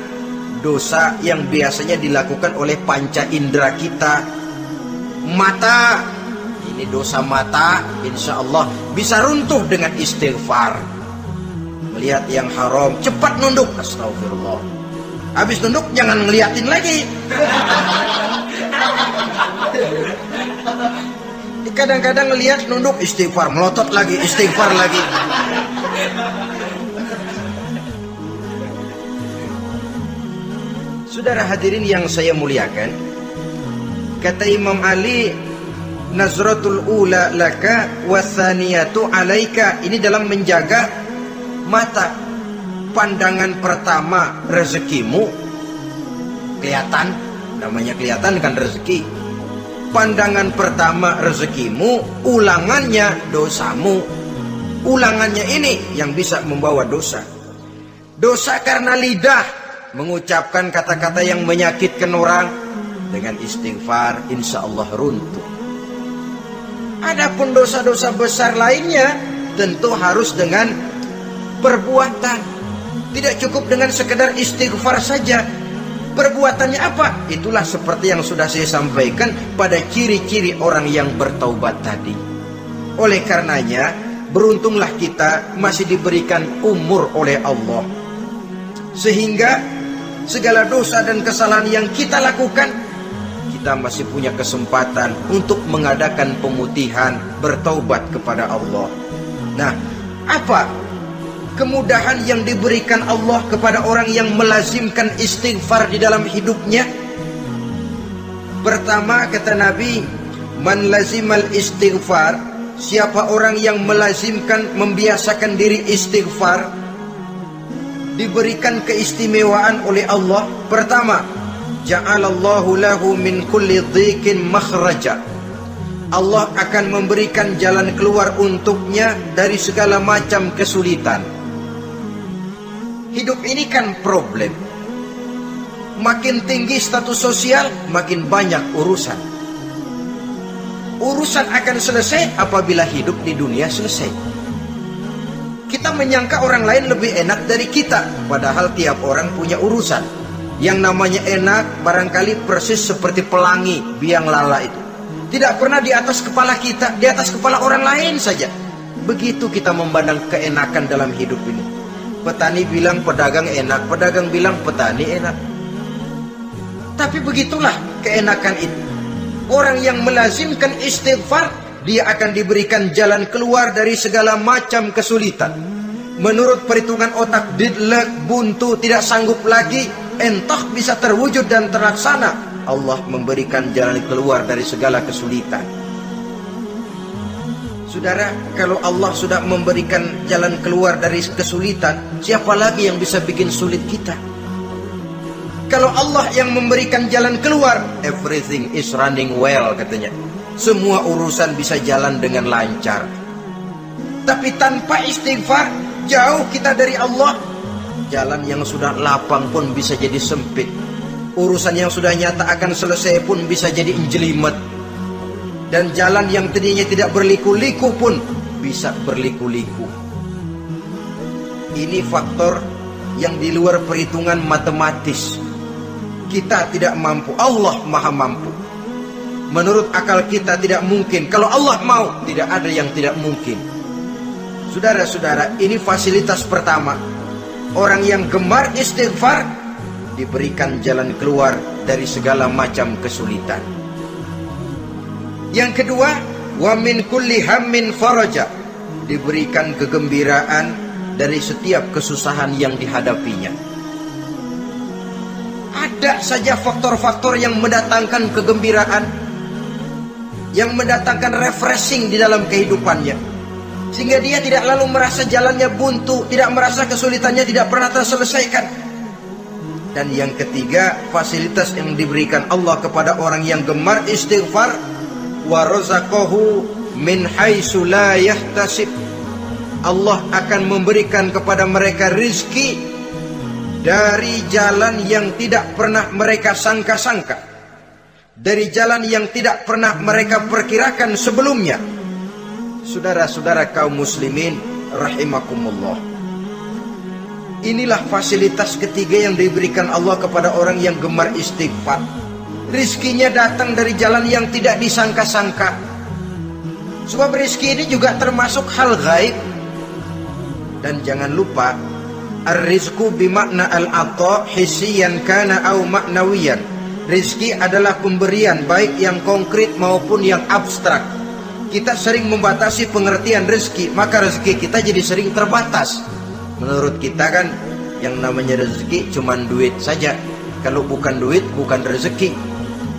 dosa yang biasanya dilakukan oleh panca indera kita. Mata, ini dosa mata, insya Allah bisa runtuh dengan istighfar. Melihat yang haram, cepat nunduk, astagfirullah. Habis nunduk jangan ngeliatin lagi. Kadang-kadang ngelihat nunduk, istighfar, melotot lagi, istighfar lagi. Saudara hadirin yang saya muliakan, Kata Imam Ali, nazratul ula laka wathaniyatu alaika. Ini dalam menjaga mata. Pandangan pertama rezekimu, kelihatan, namanya kelihatan kan rezeki. Pandangan pertama rezekimu, ulangannya dosamu. Ulangannya ini yang bisa membawa dosa. Dosa karena lidah, mengucapkan kata-kata yang menyakitkan orang. Dengan istighfar, insya Allah runtuh. Adapun dosa-dosa besar lainnya, tentu harus dengan perbuatan. Tidak cukup dengan sekedar istighfar saja. Perbuatannya apa? Itulah seperti yang sudah saya sampaikan pada ciri-ciri orang yang bertaubat tadi. Oleh karenanya, beruntunglah kita masih diberikan umur oleh Allah. Sehingga segala dosa dan kesalahan yang kita lakukan, kita masih punya kesempatan untuk mengadakan pemutihan, bertaubat kepada Allah. Nah, apa kemudahan yang diberikan Allah kepada orang yang melazimkan istighfar di dalam hidupnya? Pertama, kata Nabi, man lazimal istighfar, siapa orang yang melazimkan, membiasakan diri istighfar, diberikan keistimewaan oleh Allah. Pertama, ja'alallahu lahu min kulli dhiqin makhraja. Allah akan memberikan jalan keluar untuknya dari segala macam kesulitan. Hidup ini kan problem. Makin tinggi status sosial, makin banyak urusan. Urusan akan selesai apabila hidup di dunia selesai. Kita menyangka orang lain lebih enak dari kita, padahal tiap orang punya urusan. Yang namanya enak barangkali persis seperti pelangi biang lala itu. Tidak pernah di atas kepala kita, di atas kepala orang lain saja. Begitu kita memandang keenakan dalam hidup ini. Petani bilang pedagang enak, pedagang bilang petani enak. Tapi begitulah keenakan itu. Orang yang melazimkan istighfar, dia akan diberikan jalan keluar dari segala macam kesulitan. Menurut perhitungan otak, didlek, buntu, tidak sanggup lagi, entah bisa terwujud dan terlaksana. Allah memberikan jalan keluar dari segala kesulitan. Saudara, kalau Allah sudah memberikan jalan keluar dari kesulitan, siapa lagi yang bisa bikin sulit kita? Kalau Allah yang memberikan jalan keluar, everything is running well katanya. Semua urusan bisa jalan dengan lancar. Tapi tanpa istighfar, jauh kita dari Allah. Jalan yang sudah lapang pun bisa jadi sempit. Urusan yang sudah nyata akan selesai pun bisa jadi jelimet. Dan jalan yang tadinya tidak berliku-liku pun bisa berliku-liku. Ini faktor yang di luar perhitungan matematis. Kita tidak mampu, Allah maha mampu. Menurut akal kita tidak mungkin. Kalau Allah mau, tidak ada yang tidak mungkin. Saudara-saudara, ini fasilitas pertama. Orang yang gemar istighfar diberikan jalan keluar dari segala macam kesulitan. Yang kedua, wa min kulli hammin faraja, diberikan kegembiraan dari setiap kesusahan yang dihadapinya. Ada saja faktor-faktor yang mendatangkan kegembiraan, yang mendatangkan refreshing di dalam kehidupannya, sehingga dia tidak lalu merasa jalannya buntu, tidak merasa kesulitannya tidak pernah terselesaikan. Dan yang ketiga, fasilitas yang diberikan Allah kepada orang yang gemar istighfar, wa razaqahu min haitsu la yahtasib. Allah akan memberikan kepada mereka rizki dari jalan yang tidak pernah mereka sangka-sangka, dari jalan yang tidak pernah mereka perkirakan sebelumnya. Saudara-saudara kaum muslimin rahimakumullah, inilah fasilitas ketiga yang diberikan Allah kepada orang yang gemar istighfar. Rizkinya datang dari jalan yang tidak disangka-sangka. Sebab rizki ini juga termasuk hal gaib. Dan jangan lupa, ar-rizku bimakna al-ata hissiyan kana au ma'nawiyan. Rizki adalah pemberian, baik yang konkret maupun yang abstrak. Kita sering membatasi pengertian rezeki, maka rezeki kita jadi sering terbatas. Menurut kita kan yang namanya rezeki cuma duit saja. Kalau bukan duit, bukan rezeki.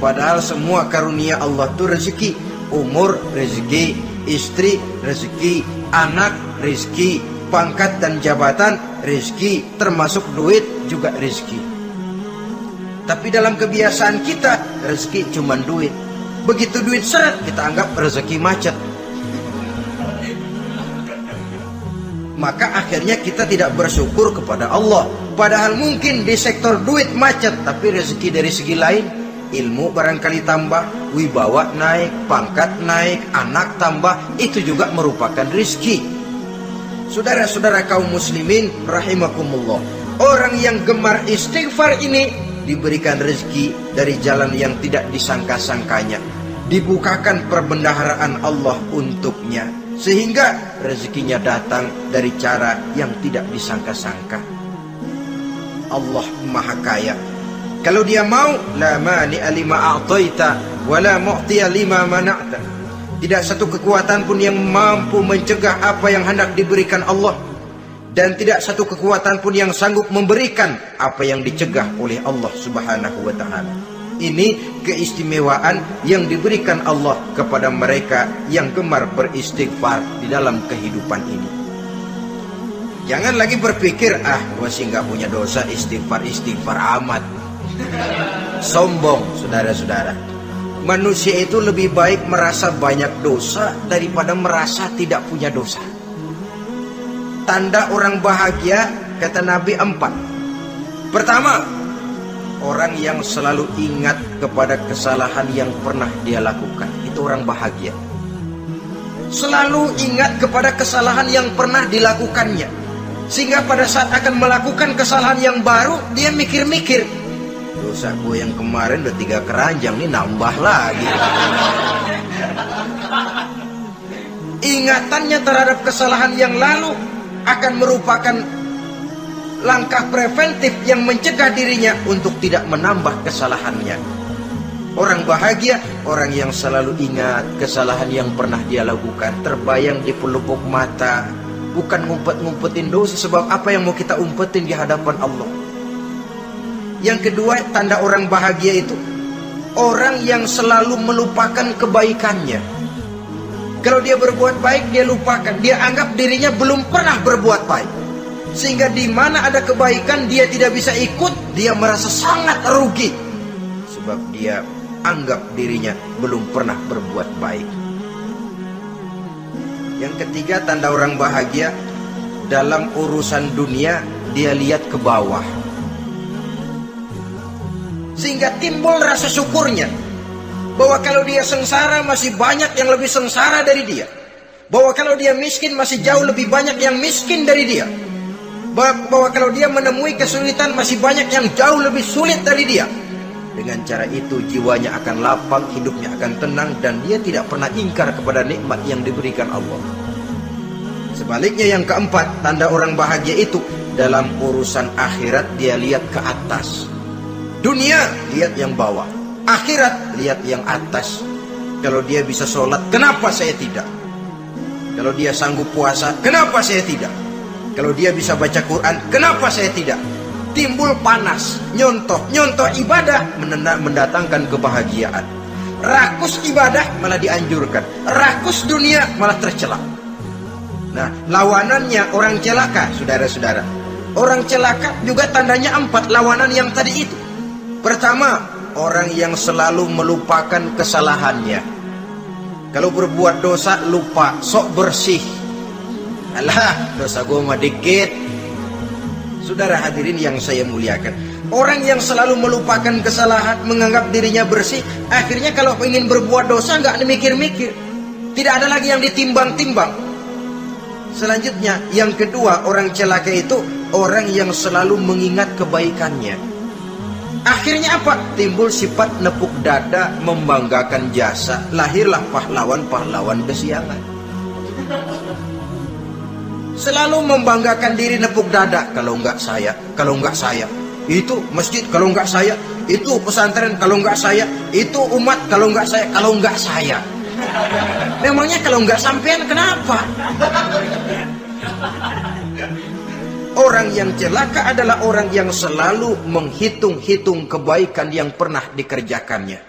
Padahal semua karunia Allah itu rezeki. Umur, rezeki. Istri, rezeki. Anak, rezeki. Pangkat dan jabatan, rezeki. Termasuk duit juga rezeki. Tapi dalam kebiasaan kita, rezeki cuma duit. Begitu duit seret, kita anggap rezeki macet. Maka akhirnya kita tidak bersyukur kepada Allah. Padahal mungkin di sektor duit macet, tapi rezeki dari segi lain, ilmu barangkali tambah, wibawa naik, pangkat naik, anak tambah, itu juga merupakan rezeki. Saudara-saudara kaum muslimin rahimakumullah, orang yang gemar istighfar ini diberikan rezeki dari jalan yang tidak disangka-sangkanya. Dibukakan perbendaharaan Allah untuknya, sehingga rezekinya datang dari cara yang tidak disangka-sangka. Allah Maha Kaya. Kalau dia mau, la mani'a lima a'taita wa la mu'tiya lima mana'ta. Tidak satu kekuatan pun yang mampu mencegah apa yang hendak diberikan Allah, dan tidak satu kekuatan pun yang sanggup memberikan apa yang dicegah oleh Allah Subhanahu wa ta'ala. Ini keistimewaan yang diberikan Allah kepada mereka yang gemar beristighfar di dalam kehidupan ini. Jangan lagi berpikir, gua sih nggak punya dosa, istighfar amat. Sombong, saudara-saudara. Manusia itu lebih baik merasa banyak dosa daripada merasa tidak punya dosa. Tanda orang bahagia, kata Nabi, 4. Pertama, orang yang selalu ingat kepada kesalahan yang pernah dia lakukan. Itu orang bahagia. Selalu ingat kepada kesalahan yang pernah dilakukannya, sehingga pada saat akan melakukan kesalahan yang baru, dia mikir-mikir, dosa gue yang kemarin udah 3 keranjang, nih nambah lagi. Ingatannya terhadap kesalahan yang lalu akan merupakan langkah preventif yang mencegah dirinya untuk tidak menambah kesalahannya. Orang bahagia, orang yang selalu ingat kesalahan yang pernah dia lakukan, terbayang di pelupuk mata, bukan ngumpet-ngumpetin dosa. Sebab apa yang mau kita umpetin di hadapan Allah? Yang kedua, tanda orang bahagia itu orang yang selalu melupakan kebaikannya. Kalau dia berbuat baik, dia lupakan. Dia anggap dirinya belum pernah berbuat baik, sehingga di mana ada kebaikan dia tidak bisa ikut, dia merasa sangat rugi, sebab dia anggap dirinya belum pernah berbuat baik. Yang ketiga, tanda orang bahagia, dalam urusan dunia dia lihat ke bawah, sehingga timbul rasa syukurnya, bahwa kalau dia sengsara masih banyak yang lebih sengsara dari dia, bahwa kalau dia miskin masih jauh lebih banyak yang miskin dari dia, bahwa kalau dia menemui kesulitan masih banyak yang jauh lebih sulit dari dia. Dengan cara itu jiwanya akan lapang, hidupnya akan tenang, dan dia tidak pernah ingkar kepada nikmat yang diberikan Allah. Sebaliknya, yang keempat, tanda orang bahagia itu dalam urusan akhirat dia lihat ke atas. Dunia lihat yang bawah, akhirat lihat yang atas. Kalau dia bisa sholat, kenapa saya tidak? Kalau dia sanggup puasa, kenapa saya tidak? Kalau dia bisa baca Quran, kenapa saya tidak? Timbul panas, nyontoh ibadah mendatangkan kebahagiaan. Rakus ibadah malah dianjurkan, rakus dunia malah tercela. Nah, lawanannya orang celaka, saudara-saudara. Orang celaka juga tandanya 4, lawanan yang tadi itu. Pertama, orang yang selalu melupakan kesalahannya. Kalau berbuat dosa lupa, sok bersih. Alah, dosa gue mah dikit. Saudara hadirin yang saya muliakan, orang yang selalu melupakan kesalahan, menganggap dirinya bersih, akhirnya kalau ingin berbuat dosa nggak mikir-mikir, tidak ada lagi yang ditimbang-timbang. Selanjutnya, yang kedua, orang celaka itu orang yang selalu mengingat kebaikannya. Akhirnya apa? Timbul sifat nepuk dada, membanggakan jasa, lahirlah pahlawan-pahlawan kesiangan. Selalu membanggakan diri, nepuk dada, kalau enggak saya, itu masjid, kalau enggak saya, itu pesantren, kalau enggak saya, itu umat, kalau enggak saya. Memangnya kalau enggak sampean kenapa? Orang yang celaka adalah orang yang selalu menghitung-hitung kebaikan yang pernah dikerjakannya.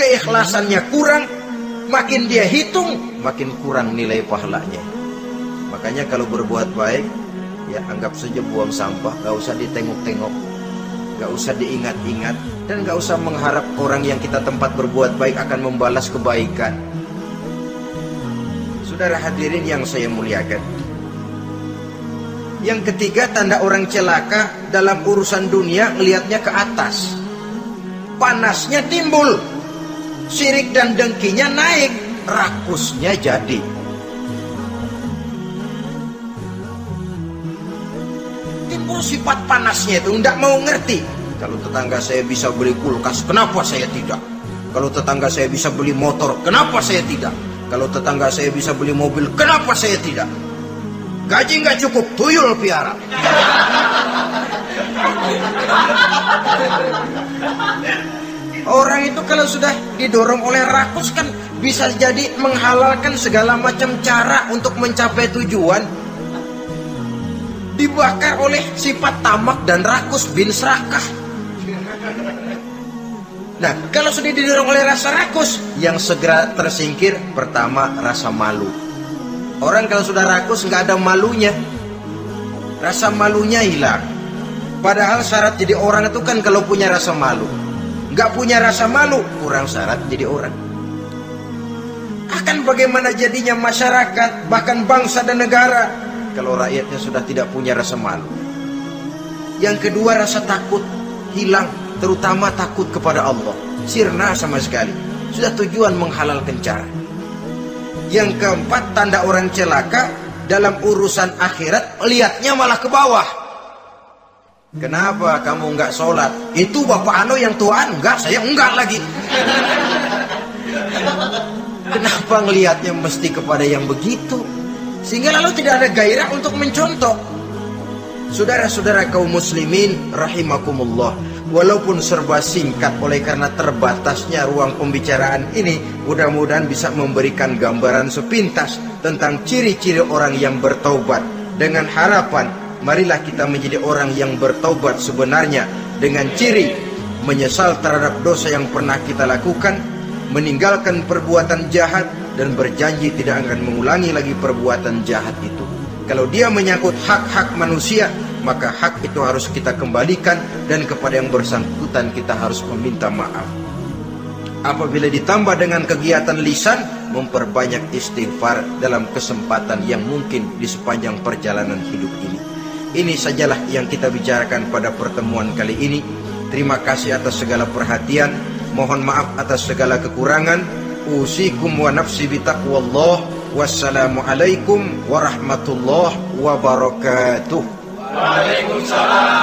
keikhlasannya kurang, makin dia hitung, makin kurang nilai pahalanya. Makanya kalau berbuat baik, ya anggap saja buang sampah, gak usah ditengok-tengok, gak usah diingat-ingat, dan gak usah mengharap orang yang kita tempat berbuat baik akan membalas kebaikan. Saudara hadirin yang saya muliakan, yang ketiga tanda orang celaka dalam urusan dunia, ngelihatnya ke atas, panasnya timbul, syirik dan dengkinya naik, rakusnya jadi. Timbul sifat panasnya itu, tidak mau ngerti. Kalau tetangga saya bisa beli kulkas, kenapa saya tidak? Kalau tetangga saya bisa beli motor, kenapa saya tidak? Kalau tetangga saya bisa beli mobil, kenapa saya tidak? Gaji nggak cukup, tuyul piara. Orang itu kalau sudah didorong oleh rakus kan bisa jadi menghalalkan segala macam cara untuk mencapai tujuan. Dibakar oleh sifat tamak dan rakus bin serakah. Nah, kalau sudah didorong oleh rasa rakus, yang segera tersingkir pertama rasa malu. Orang kalau sudah rakus nggak ada malunya, rasa malunya hilang. Padahal syarat jadi orang itu kan kalau punya rasa malu. Nggak punya rasa malu, kurang syarat jadi orang. Akan bagaimana jadinya masyarakat, bahkan bangsa dan negara, kalau rakyatnya sudah tidak punya rasa malu. Yang kedua rasa takut hilang, terutama takut kepada Allah. Sirna sama sekali, sudah tujuan menghalalkan cara. Yang keempat tanda orang celaka dalam urusan akhirat, lihatnya malah ke bawah. Kenapa kamu enggak sholat? Itu bapak anu yang tuaan, enggak, saya enggak lagi. Kenapa ngelihatnya mesti kepada yang begitu? Sehingga lalu tidak ada gairah untuk mencontoh. Saudara-saudara kaum muslimin rahimakumullah, walaupun serba singkat oleh karena terbatasnya ruang pembicaraan ini, mudah-mudahan bisa memberikan gambaran sepintas tentang ciri-ciri orang yang bertaubat. Dengan harapan, marilah kita menjadi orang yang bertaubat sebenarnya, dengan ciri menyesal terhadap dosa yang pernah kita lakukan, meninggalkan perbuatan jahat, dan berjanji tidak akan mengulangi lagi perbuatan jahat itu. Kalau dia menyangkut hak-hak manusia, maka hak itu harus kita kembalikan, dan kepada yang bersangkutan kita harus meminta maaf. Apabila ditambah dengan kegiatan lisan, memperbanyak istighfar dalam kesempatan yang mungkin di sepanjang perjalanan hidup ini. Ini sajalah yang kita bicarakan pada pertemuan kali ini. Terima kasih atas segala perhatian. Mohon maaf atas segala kekurangan. Usikum wa nafsi bitaqwallah. Wassalamualaikum warahmatullahi wabarakatuh. Waalaikumsalam